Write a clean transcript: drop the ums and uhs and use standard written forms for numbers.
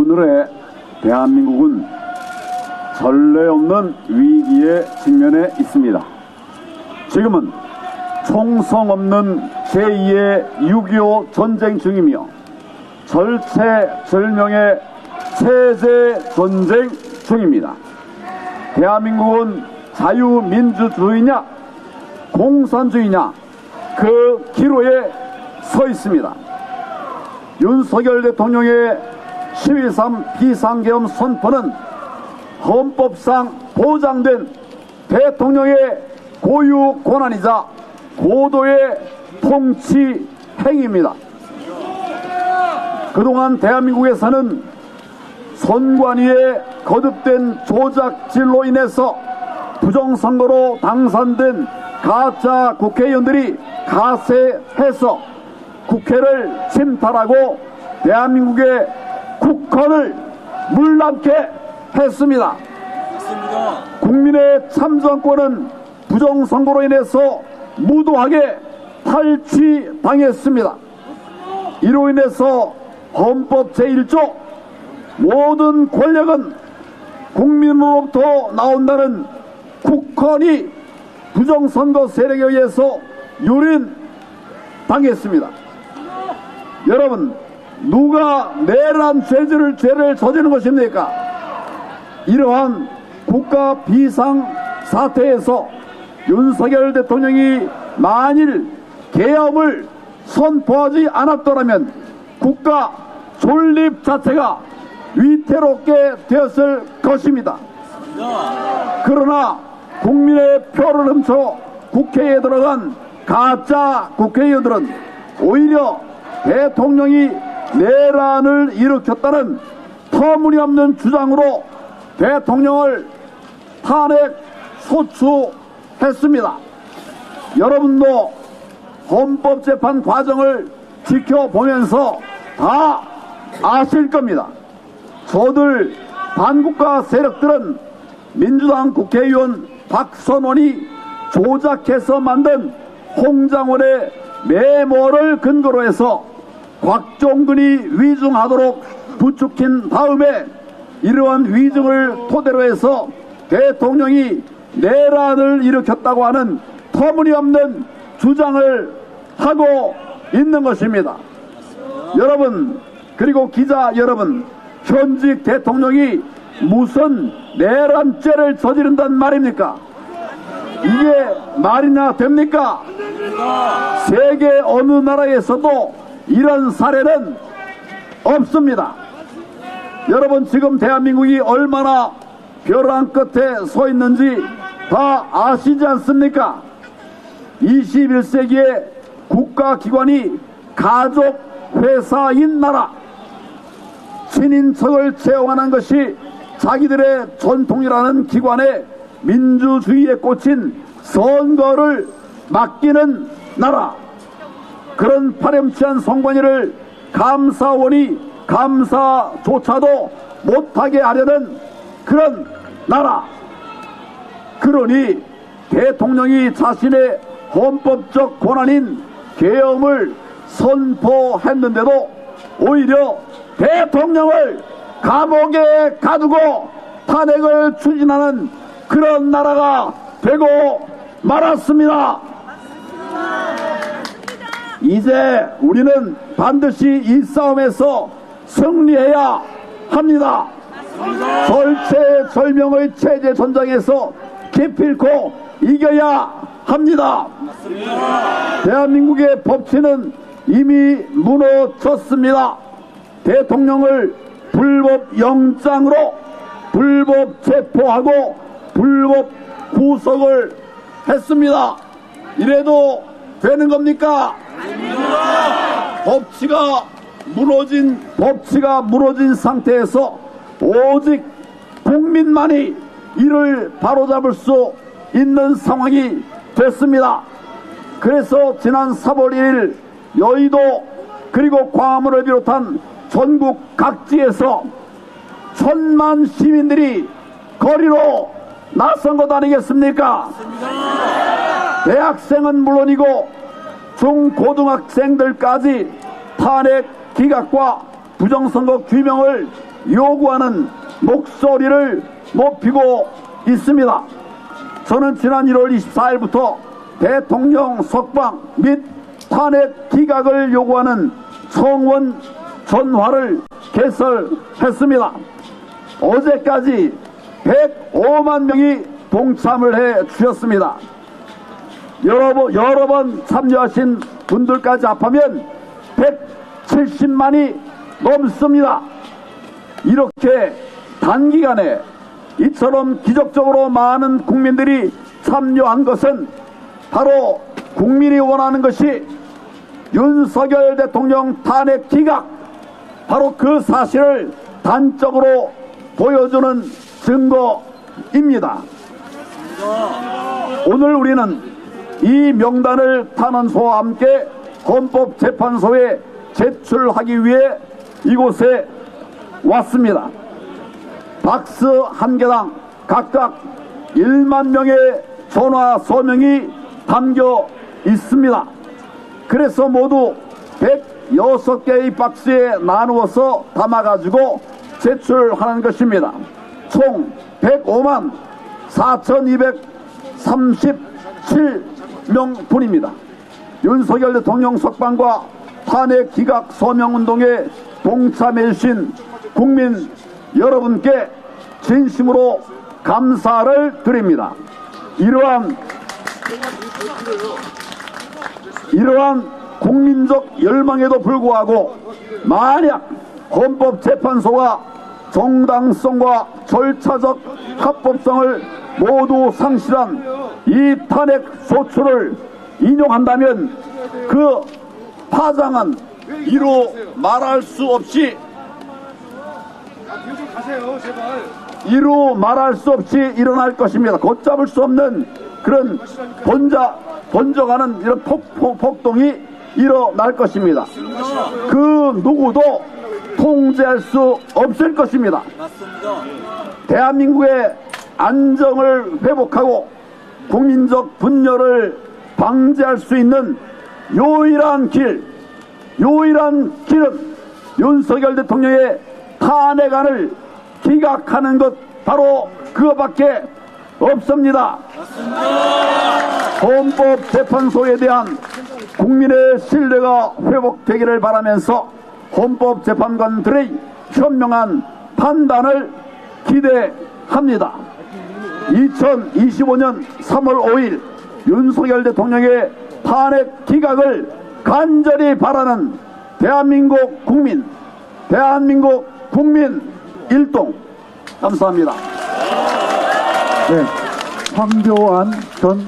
오늘의 대한민국은 전례 없는 위기에 직면해 있습니다. 지금은 총성 없는 제2의 6.25 전쟁 중이며 절체절명의 체제 전쟁 중입니다. 대한민국은 자유민주주의냐 공산주의냐 그 기로에 서 있습니다. 윤석열 대통령의 12.3 비상계엄 선포는 헌법상 보장된 대통령의 고유 권한이자 고도의 통치 행위입니다. 그동안 대한민국에서는 선관위의 거듭된 조작질로 인해서 부정선거로 당선된 가짜 국회의원들이 가세해서 국회를 침탈하고 대한민국의 국헌을 물남게 했습니다. 국민의 참정권은 부정선거로 인해서 무도하게 탈취당했습니다. 이로 인해서 헌법 제1조 모든 권력은 국민으로부터 나온다는 국헌이 부정선거 세력에 의해서 유린당했습니다. 여러분, 누가 내란 죄를 저지른 것입니까? 이러한 국가 비상 사태에서 윤석열 대통령이 만일 계엄을 선포하지 않았더라면 국가 존립 자체가 위태롭게 되었을 것입니다. 그러나 국민의 표를 훔쳐 국회에 들어간 가짜 국회의원들은 오히려 대통령이 내란을 일으켰다는 터무니없는 주장으로 대통령을 탄핵 소추했습니다. 여러분도 헌법재판 과정을 지켜보면서 다 아실 겁니다. 저들 반국가 세력들은 민주당 국회의원 박선원이 조작해서 만든 홍장원의 메모를 근거로 해서 곽종근이 위증하도록 부추긴 다음에 이러한 위증을 토대로 해서 대통령이 내란을 일으켰다고 하는 터무니없는 주장을 하고 있는 것입니다. 여러분, 그리고 기자 여러분, 현직 대통령이 무슨 내란죄를 저지른단 말입니까? 이게 말이나 됩니까? 세계 어느 나라에서도 이런 사례는 없습니다. 여러분, 지금 대한민국이 얼마나 벼랑 끝에 서 있는지 다 아시지 않습니까? 21세기의 국가기관이 가족회사인 나라, 친인척을 채용하는 것이 자기들의 전통이라는 기관에 민주주의에 꽂힌 선거를 맡기는 나라, 그런 파렴치한 선관위를 감사원이 감사조차도 못하게 하려는 그런 나라. 그러니 대통령이 자신의 헌법적 권한인 계엄을 선포했는데도 오히려 대통령을 감옥에 가두고 탄핵을 추진하는 그런 나라가 되고 말았습니다. 이제 우리는 반드시 이 싸움에서 승리해야 합니다. 절체절명의 체제 전장에서 기필코 이겨야 합니다. 대한민국의 법치는 이미 무너졌습니다. 대통령을 불법 영장으로 불법 체포하고 불법 구속을 했습니다. 이래도 되는 겁니까? 법치가 무너진 상태에서 오직 국민만이 이를 바로잡을 수 있는 상황이 됐습니다. 그래서 지난 3월 1일 여의도 그리고 광화문을 비롯한 전국 각지에서 1,000만 시민들이 거리로 나선 것 아니겠습니까? 대학생은 물론이고 중고등학생들까지 탄핵 기각과 부정선거 규명을 요구하는 목소리를 높이고 있습니다. 저는 지난 1월 24일부터 대통령 석방 및 탄핵 기각을 요구하는 청원 전화를 개설했습니다. 어제까지 105만 명이 동참을 해 주셨습니다. 여러 번 참여하신 분들까지 합하면 170만이 넘습니다. 이렇게 단기간에 이처럼 기적적으로 많은 국민들이 참여한 것은 바로 국민이 원하는 것이 윤석열 대통령 탄핵 기각, 바로 그 사실을 단적으로 보여주는 증거입니다. 오늘 우리는 이 명단을 탄원서와 함께 헌법재판소에 제출하기 위해 이곳에 왔습니다. 박스 한 개당 각각 1만 명의 전화 서명이 담겨 있습니다. 그래서 모두 106개의 박스에 나누어서 담아가지고 제출하는 것입니다. 총 105만 4,237명분입니다. 윤석열 대통령 석방과 탄핵 기각 서명운동에 동참해 주신 국민 여러분께 진심으로 감사를 드립니다. 이러한 국민적 열망에도 불구하고 만약 헌법재판소가 정당성과 절차적 합법성을 모두 상실한 이 탄핵 소추를 인용한다면 그 파장은 이루 말할 수 없이 일어날 것입니다. 걷잡을 수 없는 그런 번져가는 이런 폭동이 일어날 것입니다. 그 누구도 통제할 수 없을 것입니다. 대한민국의 안정을 회복하고 국민적 분열을 방지할 수 있는 유일한 길은 윤석열 대통령의 탄핵안을 기각하는 것, 바로 그것밖에 없습니다. 헌법재판소에 대한 국민의 신뢰가 회복되기를 바라면서 헌법재판관들의 현명한 판단을 기대합니다. 2025년 3월 5일 윤석열 대통령의 탄핵 기각을 간절히 바라는 대한민국 국민 일동, 감사합니다. 네, 황교안 전